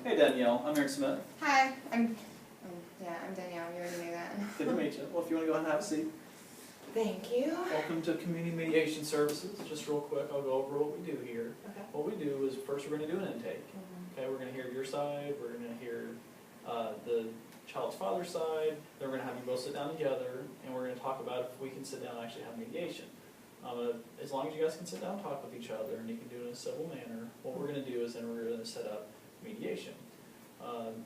Hey Danielle, I'm Aaron Smith. Hi, I'm Danielle. You already knew that. Good to meet you. Well, if you want to go ahead and have a seat. Thank you. Welcome to Community Mediation Services. Just real quick, I'll go over what we do here. Okay. What we do is first we're going to do an intake. Okay, we're going to hear your side, we're going to hear the child's father's side, then we're going to have you both sit down together, and we're going to talk about if we can sit down and actually have mediation. As long as you guys can sit down and talk with each other, and you can do it in a civil manner, what we're going to do is then we're going to set up mediation.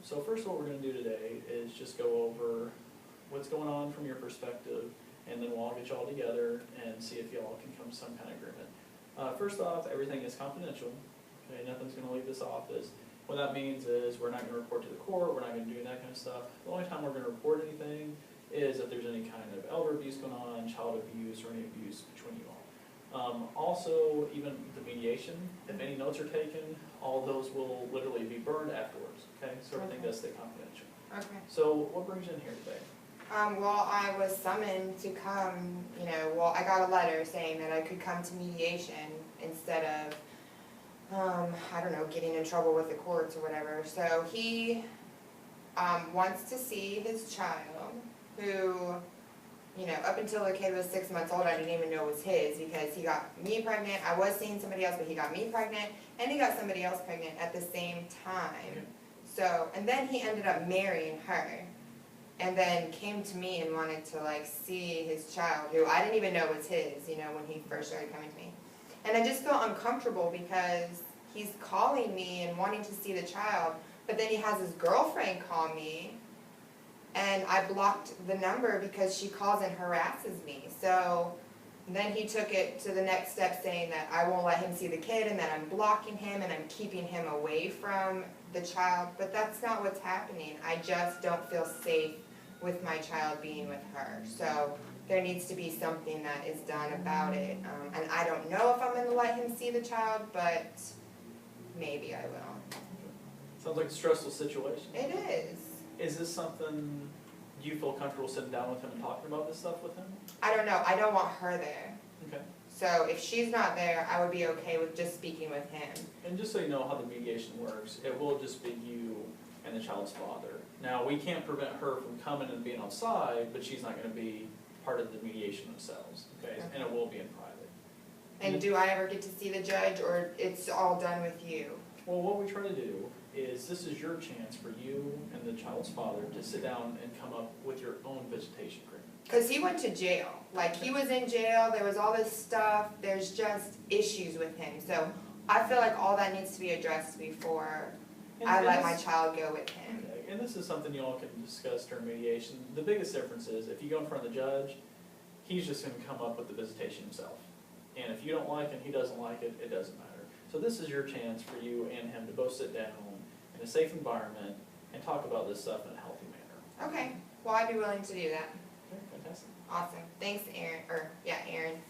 So first what we're going to do today is just go over what's going on from your perspective, and then we'll all get you all together and see if you all can come to some kind of agreement. First off, everything is confidential. Okay, nothing's going to leave this office. What that means is we're not going to report to the court, we're not going to do that kind of stuff. The only time we're going to report anything is if there's any kind of elder abuse going on, child abuse, or any abuse between you all. Also, even the mediation, if any notes are taken, all those will literally be burned afterwards, okay? So everything does stay confidential. Okay. So what brings you in here today? Well, I was summoned to come, I got a letter saying that I could come to mediation instead of, getting in trouble with the courts or whatever. So he, wants to see his child who, up until the kid was 6 months old, I didn't even know it was his because he got me pregnant. I was seeing somebody else, but he got me pregnant, and he got somebody else pregnant at the same time. So, and then he ended up marrying her, and then came to me and wanted to, see his child, who I didn't even know was his, when he first started coming to me. And I just felt uncomfortable because he's calling me and wanting to see the child, but then he has his girlfriend call me, and I blocked the number because she calls and harasses me. So then he took it to the next step, saying that I won't let him see the kid and that I'm blocking him and I'm keeping him away from the child. But that's not what's happening. I just don't feel safe with my child being with her. So there needs to be something that is done about it. And I don't know if I'm going to let him see the child, but maybe I will. Sounds like a stressful situation. It is. Is this something you feel comfortable sitting down with him and talking about this stuff with him? I don't know. I don't want her there. Okay. So if she's not there, I would be okay with just speaking with him. And just so you know how the mediation works, it will just be you and the child's father. Now, we can't prevent her from coming and being outside, but she's not going to be part of the mediation themselves, okay? And it will be in private. And do I ever get to see the judge, or it's all done with you? Well, what we try to do is this is your chance for you and the child's father to sit down and come up with your own visitation agreement. Because he went to jail. He was in jail, there was all this stuff, there's just issues with him. So I feel like all that needs to be addressed before I let my child go with him. Okay, and this is something you all can discuss during mediation. The biggest difference is if you go in front of the judge, he's just going to come up with the visitation himself. And if you don't like it, he doesn't like it, it doesn't matter. So this is your chance for you and him to both sit down in a safe environment and talk about this stuff in a healthy manner. Okay, well, I'd be willing to do that. Okay, fantastic. Awesome. Thanks, Aaron. Aaron.